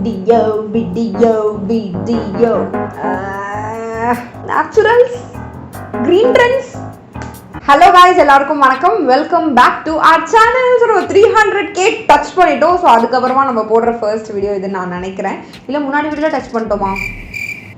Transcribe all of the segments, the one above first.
video. Naturals, green trends. Hello guys, எல்லாருக்கும் வணக்கம். Welcome back to our channel. ஒரு 300k touch பண்ணிட்டோம். So அதுக்கப்புறமா நம்ம போடுற ஃபர்ஸ்ட் வீடியோ இது நான் நினைக்கிறேன். இல்லை முன்னாடி வீடியோல டச் பண்ணிட்டோமா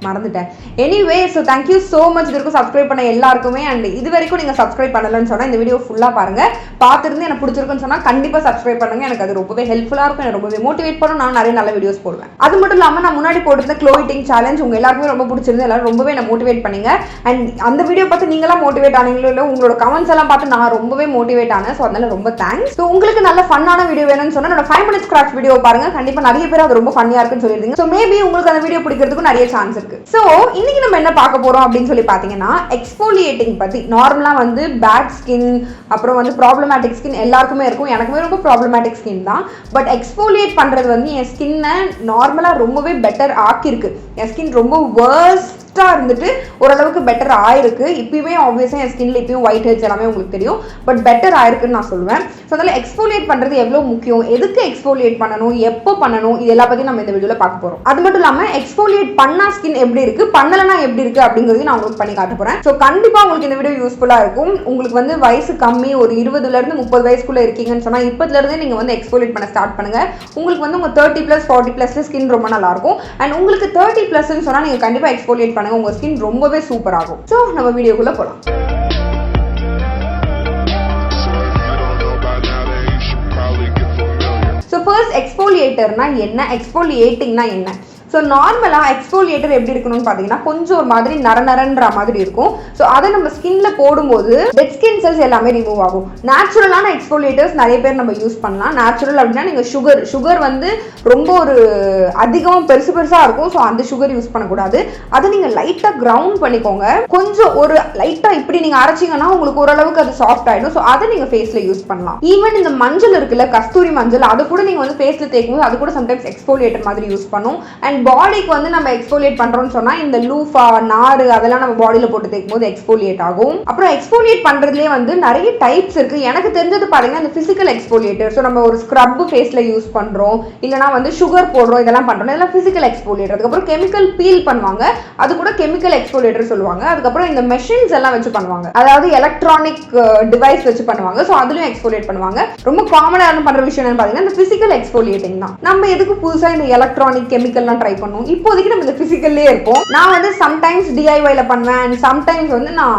மறந்துட்டேன். Anyway so thank you so much. இதுக்கும் சப்ஸ்கிரைப் பண்ண எல்லாருக்குமே. அண்ட் இது வரைக்கும் நீங்கள் சப்ஸ்கிரைப் பண்ணலன்னு சொன்னால் இந்த வீடியோ ஃபுல்லாக பாருங்கள். பார்த்துருந்து எனக்கு பிடிச்சிருக்குன்னு சொன்னால் கண்டிப்பாக சப்ஸ்கிரைப் பண்ணுங்க. எனக்கு அது ரொம்பவே ஹெல்ப்ஃபுல்லாக இருக்கும். எனக்கு ரொம்பவே மோட்டிவேட் பண்ணும். நான் நிறைய நல்ல வீடியோஸ் போடுவேன். அது மட்டும் இல்லாமல் நான் முன்னாடி போட்டிருந்த க்ளோயிட்டிங் சேலஞ்ச் உங்கள் எல்லாருக்குமே ரொம்ப பிடிச்சிருந்து. எல்லாரும் ரொம்பவே என்ன மோட்டிவேட் பண்ணீங்க. அண்ட் அந்த வீடியோ பார்த்து நீங்களாம் மோட்டிவேட் ஆனீங்களோ இல்லை உங்களோட கமெண்ட்ஸ் எல்லாம் பார்த்து நான் ரொம்பவே மோட்டிவேட் ஆனேன். ஸோ அதனால ரொம்ப தேங்க்ஸ். ஸோ உங்களுக்கு நல்ல ஃபன்னான வீடியோ வேணும்னு சொன்னால் என்னோட 5 minutes கிராஃப்ட் வீடியோ பாருங்க. கண்டிப்பாக நிறைய பேர் அது ரொம்ப ஃபன்னியாக இருக்குன்னு சொல்லியிருந்தீங்க. ஸோ மேபி உங்களுக்கு அந்த வீடியோ பிடிக்கிறதுக்கும் நிறைய சான்ஸ் இருக்கு. ஸோ இன்னைக்கு நம்ம என்ன பார்க்க போறோம் அப்படின்னு சொல்லி பாத்தீங்கன்னா எக்ஸ்போலியேட்டிங் பத்தி. நார்மலா வந்து பேட் ஸ்கின் அப்புறம் வந்து ப்ராப்ளமேட்டிக் ஸ்கின் எல்லாருக்குமே இருக்கும். எனக்குமே ரொம்ப ப்ராப்ளமேட்டிக் ஸ்கின் தான். பட் எக்ஸ்போலியேட் பண்றது வந்து என் ஸ்கின்னை நார்மலா ரொம்பவே பெட்டர் ஆக்கிருக்கு. என் ஸ்கின் ரொம்ப வர்ஸ்டா இருந்துட்டு ஓரளவுக்கு பெட்டர் ஆயிருக்கு. இப்பயுமே ஆப்வியஸா என் ஸ்கின்ல இப்பயும் ஒயிட் ஹெட்ஸ் எல்லாமே உங்களுக்கு தெரியும். பட் பெட்டர் ஆயிருக்குன்னு நான் சொல்லுவேன். ஸோ அதனால எக்ஸ்போலியேட் பண்றது எவ்வளவு முக்கியம், எதுக்கு எக்ஸ்போலியேட் பண்ணணும், எப்போ பண்ணணும், இது எல்லா பத்தி நம்ம இந்த வீடியோல பார்க்க போறோம். அது மட்டும் இல்லாம எக்ஸ்போலியேட் பண்ணா ஸ்கின் எப்படி இருக்கு, பண்ணலனா எப்படி இருக்கு அப்படிங்கிறது நான் உங்களுக்கு பண்ணி காட்ட போறேன். ஸோ கண்டிப்பா உங்களுக்கு இந்த வீடியோ யூஸ்ஃபுல்லா இருக்கும். உங்களுக்கு வந்து வயசு கம்மி ஒரு 20ல இருந்து 30 வயசுக்குள்ள இருக்கீங்கன்னு சொன்னா இப்பத்துல இருந்தே நீங்க வந்து எக்ஸ்போலியேட் பண்ண ஸ்டார்ட் பண்ணுங்க. உங்களுக்கு வந்து உங்க 30+ 40+ ஸ்கின் ரொம்ப நல்லா இருக்கும். அண்ட் உங்களுக்கு 30+ சொன்னா நீங்க கண்டிப்பா எக்ஸ்போலியேட் பண்ணுங்க. உங்க ஸ்கின் ரொம்பவே சூப்பர் ஆகும். ஸோ நம்ம வீடியோக்குள்ள போலாம். ஸோ ஃபர்ஸ்ட் எக்ஸ்போலியேட்டர்னா என்ன, எக்ஸ்போலியேட்டிங்னா என்ன? ஸோ நார்மலாக எக்ஸ்போலியேட்டர் எப்படி இருக்கணும்னு பார்த்தீங்கன்னா கொஞ்சம் ஒரு மாதிரி நரன்ற மாதிரி இருக்கும். ஸோ அதை நம்ம ஸ்கின்ல போடும்போது டெட் ஸ்கின் செல்ஸ் எல்லாமே ரிமூவ் ஆகும். நேச்சுரலான எக்ஸ்போலியேட்டர்ஸ் நிறைய பேர் நம்ம யூஸ் பண்ணலாம். நேச்சுரல் அப்படின்னா நீங்கள் சுகர் வந்து ரொம்ப ஒரு அதிகமாக பெருசாக இருக்கும். ஸோ அந்த சுகர் யூஸ் பண்ணக்கூடாது. அதை நீங்கள் லைட்டாக கிரவுண்ட் பண்ணிக்கோங்க. கொஞ்சம் ஒரு லைட்டாக இப்படி நீங்கள் அரைச்சிங்கன்னா உங்களுக்கு ஓரளவுக்கு அது சாஃப்ட் ஆகிடும். ஸோ அதை நீங்கள் ஃபேஸில் யூஸ் பண்ணலாம். ஈவன் இந்த மஞ்சள் இருக்குல்ல, கஸ்தூரி மஞ்சள், அது கூட நீங்கள் வந்து ஃபேஸில் தேய்க்கும்போது அது கூட சம்டைம்ஸ் எக்ஸ்போலியேட்டர் மாதிரி யூஸ் பண்ணும். அண்ட் பாடிக்கு வந்து நம்ம எக்ஸ்போலியேட் பண்றோம்னு சொன்னா இந்த லூஃபா நாறு அதெல்லாம் நம்ம பாடியில போட்டு தேய்க்கும் போது எக்ஸ்போலியேட் ஆகும். அப்புறம் எக்ஸ்போலியேட் பண்றதுலயே வந்து நிறைய டைப்ஸ் இருக்கு. எனக்கு தெரிஞ்சது பாருங்க இந்த பிசிக்கல் எக்ஸ்போலியேட்டர். ஸோ நம்ம ஒரு ஸ்க்ரப் ஃபேஸ்ல யூஸ் பண்றோம், இல்லைனா வந்து சுகர் போடுறோம், இதெல்லாம் பண்றோம், இதெல்லாம் பிசிக்கல் எக்ஸ்போலியேட்டர். அதுக்கப்புறம் கெமிக்கல் பீல் பண்ணுவாங்க, அது கூட கெமிக்கல் எக்ஸ்போலியேட்டர் சொல்லுவாங்க. அதுக்கப்புறம் இந்த மெஷின்ஸ் எல்லாம் வச்சு பண்ணுவாங்க, அதாவது எலக்ட்ரானிக் டிவைஸ் வச்சு பண்ணுவாங்க. ஸோ அதுலயும் எக்ஸ்போலியேட் பண்ணுவாங்க. ரொம்ப காமனான பண்ற விஷயம் என்னன்னு பாத்தீங்கன்னா இந்த பிசிக்கல் எக்ஸ்போலியேட்டிங் தான். நம்ம எதுக்கு புதுசா இந்த எலக்ட்ரானிக் கெமிக்கல்லாம் ட்ரை பண்ணும்? இப்போதைக்கு நம்ம இந்த பிசிக்கல்லே இருப்போம். நான் வந்து சம்டைம்ஸ் DIYல பண்ணுவேன் அண்ட் சம்டைம்ஸ் வந்து நான்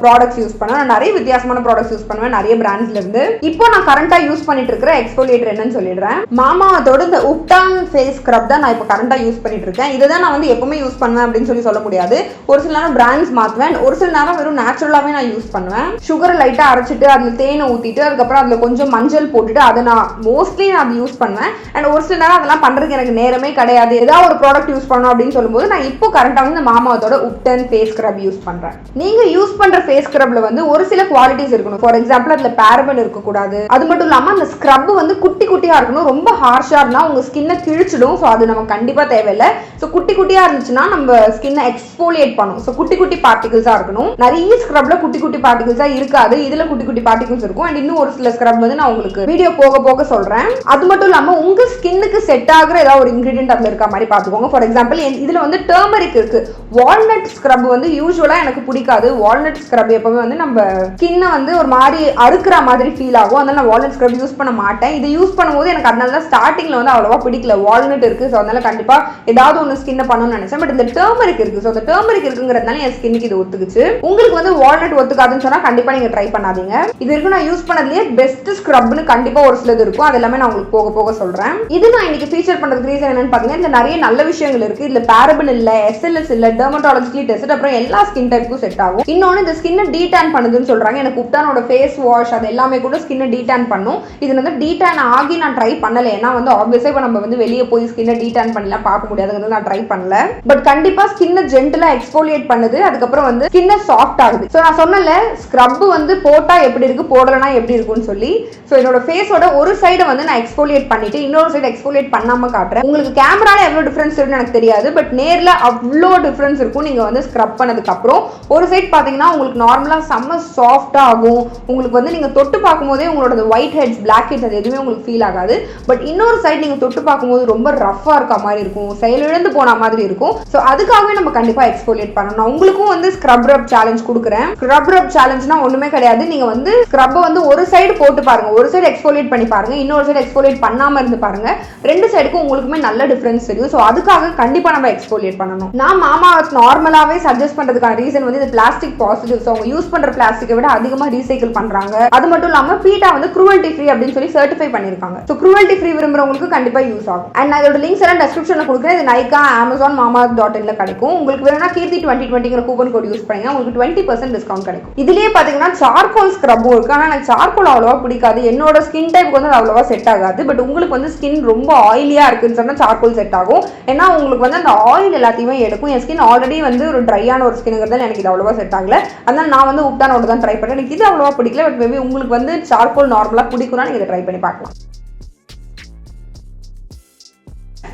ப்ராடக்ட்ஸ் யூஸ் பண்ணுவேன். நான் நிறைய வித்தியாசமான ப்ராடக்ட்ஸ் யூஸ் பண்ணுவேன் நிறைய பிராண்ட்ஸ்ல இருந்து. இப்போ நான் கரண்டா யூஸ் பண்ணிட்டு இருக்கிற எக்ஸ்போலியேட்டர் என்னன்னு சொல்லிடுறேன். மாமாவோட இந்த உப்டான் ஃபேஸ் ஸ்க்ரப் தான் நான் இப்போ கரண்டா யூஸ் பண்ணிட்டு இருக்கேன். இதுதான் நான் வந்து எப்பவுமே யூஸ் பண்ணுவேன் அப்படின்னு சொல்ல முடியாது. ஒரு சில நேரம் பிராண்ட்ஸ் மாத்துவேன், ஒரு சில நேரம் வெறும் நேச்சுரலாவே நான் யூஸ் பண்ணுவேன். சுகரை லைட்டா அரைச்சிட்டு அதுல தேனை ஊத்திட்டு அதுக்கப்புறம் அதுல கொஞ்சம் மஞ்சள் போட்டுட்டு அதை நான் மோஸ்ட்லி நான் அது யூஸ் பண்ணுவேன். அண்ட் ஒரு சில நேரம் அதெல்லாம் பண்றதுக்கு எனக்கு நேரமே கிடையாது. ஏதாவது ஒரு ப்ராடக்ட் யூஸ் பண்ணணும் அப்படின்னு சொல்லும்போது நான் இப்போ கரண்டா வந்து மாமாவோட உப்டன் ஃபேஸ் ஸ்க்ரப் யூஸ் பண்றேன். நீங்க யூஸ் பண்ற ஃபேஸ் ஸ்க்ரப்ல வந்து ஒரு சில குவாலிட்டிஸ் இருக்கணும். ஃபார் எக்ஸாம்பிள் அதுல பேரபன் இருக்க கூடாது. அது மட்டும் இல்லாம அந்த ஸ்க்ரப் வந்து குட்டி குட்டியா இருக்கணும். ரொம்ப ஹார்ஷா இருந்தா உங்க ஸ்கின்னை கிழிச்சிடும். ஸோ அது நமக்கு கண்டிப்பா தேவையில்லை. ஸோ குட்டி குட்டியா இருந்துச்சுன்னா நம்ம ஸ்கின்னை எக்ஸ்போலியேட் பண்ணும். ஸோ குட்டி குட்டி பார்ட்டிகல்ஸா இருக்கணும். நிறைய ஸ்க்ரப்ல குட்டி குட்டி பார்ட்டிகல்ஸா இருக்காது, இதுல குட்டி குட்டி பார்ட்டிகல்ஸ் இருக்கும். அண்ட் இன்னும் ஒரு சில ஸ்க்ரப் வந்து நான் உங்களுக்கு வீடியோ போக போக சொல்றேன். அது மட்டும் இல்லாம உங்க ஸ்கின்னுக்கு செட் ஆகுற ஏதாவது ஒரு இன்கிரிடியன்ட் அதுல இருக்க மாதிரி பாத்துக்கோங்க. ஃபார் எக்ஸாம்பிள் இதுல வந்து டர்மரிக் இருக்கு. வால்நட் ஸ்க்ரப் வந்து யூசுவலா எனக்கு பிடிக்காது. வால்நட் ஸ்க்ரப் எப்பவுமே வந்து நம்ம ஸ்கின்னை வந்து ஒரு மாதிரி அறுக்கிற மாதிரி ஃபீல் ஆகும். அதனால நான் வால்நட் ஸ்க்ரப் யூஸ் பண்ண மாட்டேன். இது யூஸ் பண்ணும்போது எனக்கு அதனால தான் ஸ்டார்டிங்ல வந்து அவ்வளவா பிடிக்கல. வால்நட் இருக்கு, ஸோ அதனால கண்டிப்பா ஏதாவது ஒன்று ஸ்கின்னை பண்ணணும்னு நினைச்சேன். பட் இந்த டர்மரிக் இருக்கு. ஸோ அந்த டர்மரிக் இருக்குங்கிறதுனால என் ஸ்கின்னுக்கு இது ஒத்துக்குச்சு. உங்களுக்கு வந்து வால்நட் ஒத்துக்காதுன்னு சொன்னா கண்டிப்பா நீங்க ட்ரை பண்ணாதீங்க. இது வரைக்கும் நான் யூஸ் பண்ணதுலயே பெஸ்ட் ஸ்க்ரப்னு கண்டிப்பா ஒரு சிலது இருக்கும். அது எல்லாமே நான் உங்களுக்கு போக போக சொல்றேன். இது நான் இன்னைக்கு ஃபீச்சர் பண்றதுக்கு ரீசன் என்னன்னு பாத்தீங்கன்னா இதுல நிறைய நல்ல விஷயங்கள் இருக்கு. இதுல பேரபன் இல்ல, SLS இல்ல, டெர்மட்டாலஜிக்கலி டெஸ்ட், அப்புறம் எல்லா ஸ்கின் டைப்புக்கும் செட் ஆகும். இன்னொன்னு இந்த ஸ்கின்னை டீடான் பண்ணுதுன்னு சொல்றாங்க. எனக்கு உப்டானோட ஃபேஸ் வாஷ் அது எல்லாமே கூட ஸ்கின்னை டீடான் பண்ணும். இது வந்து டீடான் ஆகி நான் ட்ரை பண்ணல. ஏன்னா வந்து ஆப்வியஸா இப்போ நம்ம வந்து வெளியே போய் ஸ்கின்னை டீடான் பண்ணலாம் பார்க்க முடியாதுங்கிறது நான் ட்ரை பண்ணல. பட் கண்டிப்பா ஸ்கின்னை ஜென்டலா எக்ஸ்போலியேட் பண்ணுது. அதுக்கப்புறம் வந்து ஸ்கின்னை சாஃப்ட் ஆகுது. ஸோ நான் சொன்னல ஸ்க்ரப் வந்து போட்டா எப்படி இருக்கு போடலனா எப்படி இருக்கும்னு சொல்லி. ஸோ என்னோட ஃபேஸோட ஒரு சைடை வந்து நான் எக்ஸ்போலியேட் பண்ணிட்டு இன்னொரு சைடு எக்ஸ்போலியேட் பண்ணாம காட்டுறேன். உங்களுக்கு கேமரால எவ்வளவு டிஃபரன்ஸ் இருக்குன்னு எனக்கு தெரியாது, பட் நேரில் அவ்வளோ டிஃபரன்ஸ் இருக்கும் நீங்கள் வந்து ஸ்க்ரப் பண்ணதுக்கப்புறம். ஒரு சைட் பார்த்தீங்கன்னா உங்களுக்கு நார்மலாக செம்ம சாஃப்டாக ஆகும். உங்களுக்கு வந்து நீங்கள் தொட்டு பார்க்கும்போதே உங்களோட ஒயிட் ஹெட்ஸ், பிளாக் ஹெட்ஸ் அது எதுவுமே உங்களுக்கு ஃபீல் ஆகாது. பட் இன்னொரு சைட் நீங்கள் தொட்டு பார்க்கும்போது ரொம்ப ரஃபாக இருக்க மாதிரி இருக்கும், செயலிழந்து போன மாதிரி இருக்கும். ஸோ அதுக்காகவே நம்ம கண்டிப்பாக எக்ஸ்ஃபோலியேட் பண்ணணும். உங்களுக்கும் வந்து ஸ்க்ரப் ரப் சேலஞ்ச் கொடுக்குறேன். ஸ்க்ரப் ரப் சேலஞ்ச்னா ஒன்றுமே கிடையாது. நீங்கள் வந்து ஸ்க்ரப்பை வந்து ஒரு சைடு போட்டு பாருங்க, ஒரு சைடு எக்ஸ்ஃபோலியேட் பண்ணி பாருங்க, இன்னொரு சைடு எக்ஸ்ஃபோலியேட் பண்ணாமல் இருந்து பாருங்க. ரெண்டு சைடுக்கும் உங்களுக்குமே நல்ல டிஃபரன்ஸ் தெரியும். ஸோ அதுக்காக கண்டிப்பாக நம்ம எக்ஸ்ஃபோலியேட் பண்ணணும். நான் மாமா நார்மலாகவே சஜஸ்ட் பண்ணுறதுக்கான ரீசன் வந்து இது பிளாஸ்டிக் பாசிட்டிவ். ஸோ அவங்க யூஸ் பண்ணுற பிளாஸ்டிக்கை விட அதிகமாக ரீசைக்கிள் பண்ணுறாங்க. அது மட்டும் இல்லாமல் பீட்டா வந்து க்ரூவல்ட்டி ஃப்ரீ அப்படின்னு சொல்லி சர்டிஃபை பண்ணியிருக்காங்க. ஸோ க்ரூவல்ட்டி ஃப்ரீ விரும்புறவங்களுக்கு கண்டிப்பாக யூஸ் ஆகும். அண்ட் நான் இதோட லிங்க்ஸ் எல்லாம் டிஸ்கிரிப்ஷனில் கொடுக்குறேன். இது நைக்கா, அமேசான், மாமா.inல கிடைக்கும். உங்களுக்கு வேணும்னா கீர்த்தி 2020 கூப்பன் கோட் யூஸ் பண்ணுங்க, உங்களுக்கு 20% டிஸ்கவுண்ட் கிடைக்கும். இதுலயே பாத்தீங்கன்னா சார்கோல் ஸ்க்ரப்பும் இருக்கு. ஆனால் எனக்கு சார்கோல் அவ்வளோவா பிடிக்காது. என்னோட ஸ்கின் டைப்புக்கு வந்து அவ்வளோவா செட் ஆகாது. பட் உங்களுக்கு வந்து ஸ்கின் ரொம்ப ஆயிலியா இருக்குன்னு சொன்னா சார்கோல் செட் ஆகும். ஏன்னா உங்களுக்கு வந்து அந்த ஆயில் எல்லாத்தையுமே எடுக்கும். என் ஸ்கின் ஆல்ரெடி வந்து ஒரு ட்ரையான ஒரு ஸ்கின்ங்கிறதால எனக்கு இது அவ்வளோவா செட் ஆகல. அதனால நான் வந்து உப்டானோட தான் ட்ரை பண்ணேன். எனக்கு இது அவ்வளோவா பிடிக்கல. பட் மேபி உங்களுக்கு வந்து சார்கோல் நார்மலாக பிடிக்கும்னா நீங்கள் இதை ட்ரை பண்ணி பார்க்கலாம்.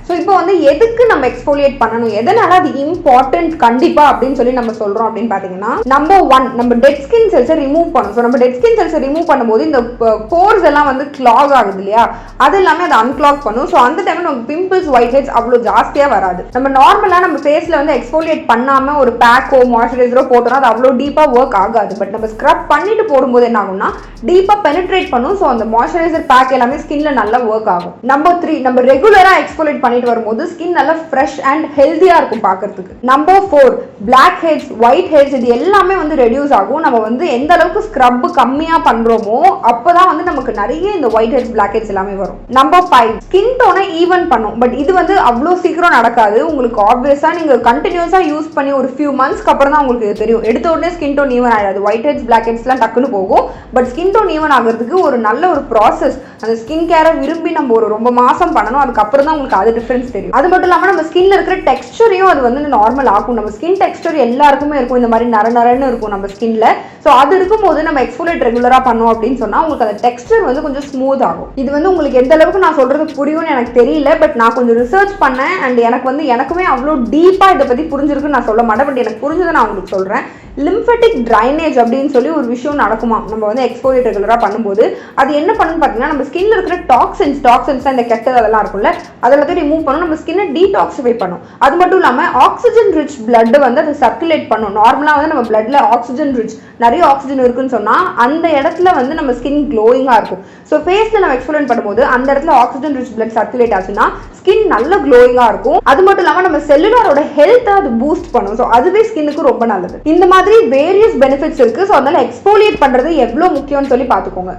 ஸோ இப்போ வந்து எதுக்கு நம்ம எக்ஸ்ஃபோலியேட் பண்ணணும், எதனால அது இம்பார்ட்டன்ட் கண்டிப்பா அப்படின்னு சொல்லி நம்ம சொல்றோம் அப்படின்னு பாத்தீங்கன்னா, நம்பர் 1 நம்ம டெட் ஸ்கின் செல்ஸை ரிமூவ் பண்ணணும். ஸோ நம்ம டெட் ஸ்கின் செல்ஸை ரிமூவ் பண்ணும்போது இந்த போர்ஸ் எல்லாம் வந்து கிளாக் ஆகுது இல்லையா, அது எல்லாமே அதை அன்கிளாக் பண்ணும். ஸோ அந்த டைம்ல நமக்கு பிம்பிள்ஸ், ஒயிட் ஹெட்ஸ் அவ்வளோ ஜாஸ்தியா வராது. நம்ம நார்மலா நம்ம ஃபேஸ்ல வந்து எக்ஸ்ஃபோலியேட் பண்ணாம ஒரு பேக்கோ மாய்ஸ்சரைசரோ போட்டோம்னா அது அவ்வளோ டீப்பா ஒர்க் ஆகாது. பட் நம்ம ஸ்க்ரப் பண்ணிட்டு போடும்போது என்ன ஆகும்னா டீப்பா பெனிட்ரேட் பண்ணும். ஸோ அந்த மாய்ஸ்சரைசர் பேக் எல்லாமே ஸ்கின்ல நல்லா ஒர்க் ஆகும். நம்பர் 3 நம்ம ரெகுலரா எக்ஸ்ஃபோலியேட் பண்ணிட்டு வரும்போது ஸ்கின் நல்லா ஃப்ரெஷ் அண்ட் ஹெல்தியா இருக்கும் பார்க்கிறதுக்கு. Number 4 black heads, white heads இது எல்லாமே வந்து ரெடியூஸ் ஆகும். நம்ம வந்து எந்த அளவுக்கு ஸ்க்ரப் கம்மியா பண்றோமோ அப்பதான் வந்து நமக்கு நிறைய இந்த ஒயிட் ஹெட்ஸ், பிளாக் ஹெட்ஸ் எல்லாமே வரும். நம்பர் 5 ஸ்கின் டோனை ஈவன் பண்ணும். பட் இது வந்து அவ்வளோ சீக்கிரம் நடக்காது. உங்களுக்கு ஆப்வியஸா நீங்க கண்டினியூஸா யூஸ் பண்ணி ஒரு ஃபியூ மந்த்ஸ்க்கு அப்புறம் தான் உங்களுக்கு இது தெரியும். எடுத்த உடனே ஸ்கின் டோன் ஈவன் ஆகாது. ஒயிட் ஹெட்ஸ், பிளாக் ஹெட்ஸ்லாம் டக்குன்னு போகும். பட் ஸ்கின் டோன் ஈவன் ஆகிறதுக்கு ஒரு நல்ல ஒரு ப்ராசஸ். அந்த ஸ்கின் கேரை விரும்பி நம்ம ஒரு ரொம்ப மாசம் பண்ணணும். அதுக்கப்புறம் தான் உங்களுக்கு அது டிஃபரன்ஸ் தெரியும். அது மட்டும் இல்லாமல் நம்ம ஸ்கின்ல இருக்கிற டெக்ஸ்டரையும் அது வந்து நார்மல் ஆகும். நம்ம ஸ்கின் டெக்ஸ்டர் எல்லாருக்குமே இருக்கும். இந்த மாதிரி நரன்னு இருக்கும் நம்ம ஸ்கின்ல. ஸோ அது இருக்கும்போது நம்ம எக்ஸ்ஃபோலியேட் ரெகுலரா பண்ணோம் அப்படின்னு சொன்னா உங்களுக்கு அந்த டெக்ஸ்டர் வந்து கொஞ்சம் ஸ்மூத் ஆகும். இது வந்து உங்களுக்கு எந்த அளவுக்கு நான் சொல்றது புரியும்னு எனக்கு தெரியல. பட் நான் கொஞ்சம் ரிசர்ச் பண்ணேன் அண்ட் எனக்கு வந்து எனக்குமே அவ்வளோ டீப்பா இதை பத்தி புரிஞ்சிருக்குன்னு நான் சொல்ல மாட்டேன். பட் எனக்கு புரிஞ்சதை நான் உங்களுக்கு சொல்றேன். லிம்பெட்டிக் ட்ரைனேஜ் அப்படின்னு சொல்லி ஒரு விஷயம் நடக்குமா நம்ம வந்து எக்ஸ்ஃபோலியேட் ரெகுலரா பண்ணும்போது. அது என்ன பண்ணுன்னு பார்த்தீங்கன்னா நம்ம ஸ்கின்ல இருக்கிற டாக்ஸின்ஸ் இந்த கெட்டது அதெல்லாம் இருக்கும்ல அதெல்லாத்தையும் ரிமூவ் பண்ணும். நம்ம ஸ்கின்னை டீடாக்சிஃபை பண்ணும். அது மட்டும் இல்லாமல் ஆக்சிஜன் ரிச் பிளட் வந்து அதை சர்க்குலேட் பண்ணும். நார்மலாக வந்து நம்ம பிளட்ல ஆக்சிஜன் ரிச் நிறைய ஆக்சிஜன் இருக்குன்னு சொன்னா அந்த இடத்துல வந்து நம்ம ஸ்கின் க்ளோயிங்கா இருக்கும். ஸோ ஃபேஸ்ல நம்ம எக்ஸ்ஃபோலியேட் பண்ணும்போது அந்த இடத்துல ஆக்சிஜன் ரிச் பிளட் சர்க்குலேட் ஆச்சுன்னா ஸ்கின் நல்ல க்ளோயிங்கா இருக்கும். அது மட்டும் இல்லாமல் நம்ம செல்லுலாரோட ஹெல்த்தை அது பூஸ்ட் பண்ணும். ஸோ அதுவே ஸ்கின்னுக்கு ரொம்ப நல்லது. இந்த மாதிரி வேரியஸ் பெனிஃபிட்ஸ் இருக்கு. ஸோ அதனால எக்ஸ்ஃபோலியேட் பண்றது எவ்வளவு முக்கியம்னு சொல்லி பார்த்துக்கோங்க.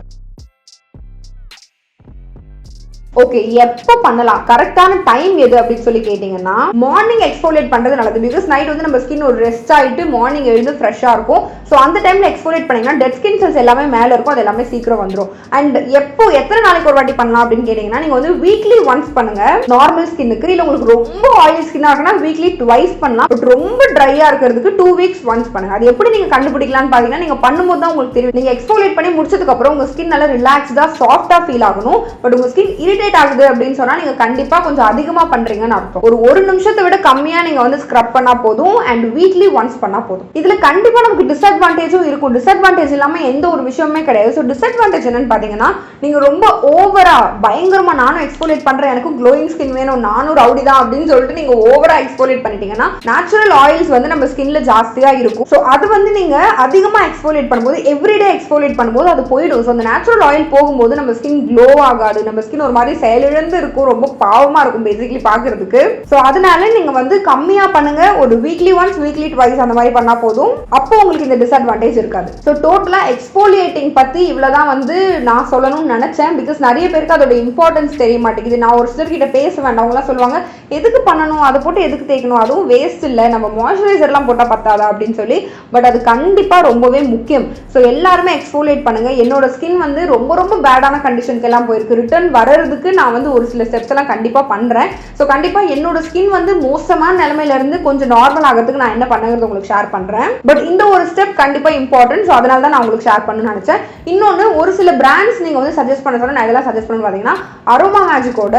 ஓகே, எப்போ பண்ணலாம், கரெக்டான டைம் எது அப்படின்னு சொல்லி கேட்டீங்கன்னா மார்னிங் எக்ஸ்ஃபோலியேட் பண்றது நல்லது. பிகாஸ் நைட் வந்து நம்ம ஸ்கின் ஒரு ரெஸ்ட் ஆயிட்டு மார்னிங் எழுந்து ஃப்ரெஷ்ஷா இருக்கும். ஸோ அந்த டைம்ல எக்ஸ்ஃபோலியேட் பண்ணீங்கன்னா டெட் ஸ்கின் செல்ஸ் எல்லாமே மேலே இருக்கும். அது எல்லாமே சீக்கிரம் வந்துடும். அண்ட் எப்போ எத்தனை நாளைக்கு ஒரு வாட்டி பண்ணலாம் அப்படின்னு கேட்டீங்கன்னா நீங்க வந்து வீக்லி ஒன்ஸ் பண்ணுங்க நார்மல் ஸ்கின்னுக்கு. இல்லை உங்களுக்கு ரொம்ப ஆயிலி ஸ்கின்னா இருக்குன்னா வீக்லி ட்வைஸ் பண்ணலாம். பட் ரொம்ப ட்ரையா இருக்கிறதுக்கு 2 weeks ஒன்ஸ் பண்ணுங்க. அது எப்படி நீங்க கண்டுபிடிக்கலாம்னு பாத்தீங்கன்னா நீங்க பண்ணும்போது தான் உங்களுக்கு தெரியும். நீங்க எக்ஸ்ஃபோலியேட் பண்ணி முடிச்சதுக்கு அப்புறம் உங்க ஸ்கின் நல்லா ரிலாக்ஸ்டா சாஃப்டா ஃபீல் ஆகணும். பட் உங்க ஸ்கின் இரிட்டேட் ஆகுது அப்படின்னு சொன்னா நீங்க கண்டிப்பா கொஞ்சம் அதிகமா பண்றீங்கன்னு அர்த்தம். ஒரு நிமிஷத்தை விட கம்மியா நீங்க வந்து ஸ்க்ரப் பண்ணா போதும் அண்ட் வீக்லி ஒன்ஸ் பண்ணா போதும். இதுல கண்டிப்பா நமக்கு டிஸ்அட்வான்டேஜும் இருக்கும். டிஸ்அட்வான்டேஜ் இல்லாம எந்த ஒரு விஷயமே கிடையாது. ஸோ டிஸ்அட்வான்டேஜ் என்னன்னு பாத்தீங்கன்னா நீங்க ரொம்ப ஓவரா பயங்கரமா நானும் எக்ஸ்ஃபோலியேட் பண்றேன், எனக்கும் க்ளோயிங் ஸ்கின் வேணும், நானும் ரவுடி தான் அப்படின்னு சொல்லிட்டு நீங்க ஓவரா எக்ஸ்ஃபோலியேட் பண்ணிட்டீங்கன்னா நேச்சுரல் ஆயில்ஸ் வந்து நம்ம ஸ்கின்ல ஜாஸ்தியா இருக்கும். ஸோ அது வந்து நீங்க அதிகமா எக்ஸ்ஃபோலியேட் பண்ணும்போது எவ்ரிடே எக்ஸ்ஃபோலியேட் பண்ணும்போது அது போயிடும். ஸோ அந்த நேச்சுரல் ஆயில் போகும்போது நம்ம ஸ்கின் க்ளோ ஆகாது. நம்ம ஸ்கின் ஒரு மாதிரி செயலிழந்து இருக்கும், ரொம்ப பாவமா இருக்கும் பேசிக்கலி பாக்குறதுக்கு. ஸோ அதனால நீங்க வந்து கம்மியா பண்ணுங்க. ஒரு வீக்லி ஒன்ஸ், வீக்லி ட்வைஸ் அந்த மாதிரி பண்ணா போதும். அப்போ உங்களுக்கு இந்த டிஸ்அட்வான்டேஜ் இருக்காது. ஸோ டோட்டலா எக்ஸ்ஃபோலியேட்டிங் பத்தி இவ்வளவுதான் வந்து நான் சொல்லணும்னு நினைச்சேன். பிகாஸ் நிறைய பேருக்கு அதோட இம்பார்ட்டன்ஸ் தெரிய மாட்டேங்குது. நான் ஒரு சிலர் கிட்ட பேச வேண்டாம், அவங்களாம் சொல்லுவாங்க எதுக்கு பண்ணணும், அதை போட்டு எதுக்கு தேய்க்கணும், அதுவும் வேஸ்ட் இல்லை, நம்ம மாய்ஸ்சரைசர்லாம் போட்டால் பத்தாதா அப்படின்னு சொல்லி. பட் அது கண்டிப்பா ரொம்பவே முக்கியம். ஸோ எல்லாருமே எக்ஸ்ஃபோலியேட் பண்ணுங்க. என்னோட ஸ்கின் வந்து ரொம்ப ரொம்ப பேடான கண்டிஷனுக்கு எல்லாம் போயிருக்கு. ரிட்டர்ன் வர்றதுக்கு நான் வந்து ஒரு சில ஸ்டெப்ஸ் எல்லாம் கண்டிப்பா பண்றேன். ஸோ கண்டிப்பா என்னோட ஸ்கின் வந்து மோசமான நிலைமையில இருந்து கொஞ்சம் நார்மல் ஆகிறதுக்கு நான் என்ன பண்ணுங்கிறது உங்களுக்கு ஷேர் பண்றேன். பட் இந்த ஒரு ஸ்டெப் கண்டிப்பாக இம்பார்ட்டன்ட். ஸோ அதனால தான் நான் உங்களுக்கு ஷேர் பண்ணணும்னு நினச்சேன். இன்னொன்று, ஒரு சில பிராண்ட்ஸ் நீங்கள் வந்து சஜஸ்ட் பண்ண சொன்னால் நான் இதெல்லாம் சஜஸ்ட் பண்ணு பார்த்தீங்கன்னா அரோமா மேஜிக்கோட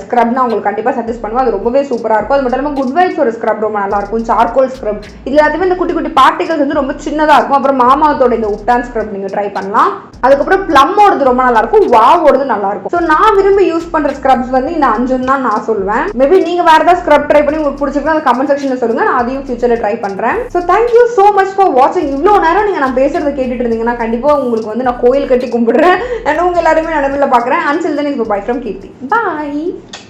ஸ்க்ரப் நான் உங்களுக்கு கண்டிப்பாக சஜஸ்ட் பண்ணுவேன். அது ரொம்பவே சூப்பராக இருக்கும். அது மட்டும் இல்லாமல் குட் வைப்ஸோட ஸ்க்ரப் ரொம்ப நல்லா இருக்கும். சார்கோல் ஸ்க்ரப் இது எல்லாத்தையுமே இந்த குட்டி குட்டி பார்ட்டிகல்ஸ் வந்து ரொம்ப சின்னதாக இருக்கும். அப்புறம் மாமாத்தோட இந்த உப்டான் ஸ்க்ரப் நீங்கள் ட்ரை பண்ணலாம். அதுக்கப்புறம் ப்ளம்மோடது ரொம்ப நல்லா இருக்கும். வாவோடது நல்லா இருக்கும். ஸோ நான் விரும்பி யூஸ் பண்ணுற ஸ்க்ரப்ஸ் வந்து இந்த 5 தான் நான் சொல்லுவேன். மேபி நீங்கள் வேறு ஏதாவது ஸ்க்ரப் ட்ரை பண்ணி உங்களுக்கு பிடிச்சிருக்கா அந்த கமெண்ட் செக்ஷனில் சொல்லுங்கள். நான் அதையும் ஃபியூச்சரில் ட்ரை பண்ணுறேன். So thank you so much for வாட்சிங். இவ்வளோ நேரம் நீங்கள் நான் பேசுறதை கேட்டுட்டு இருந்தீங்கன்னா கண்டிப்பாக உங்களுக்கு வந்து நான் கோயில் கட்டி கும்பிடுறேன். நான் உங்கள் எல்லாருமே நடுவில் பார்க்குறேன். Until then, it's bye from Keerthi. Bye.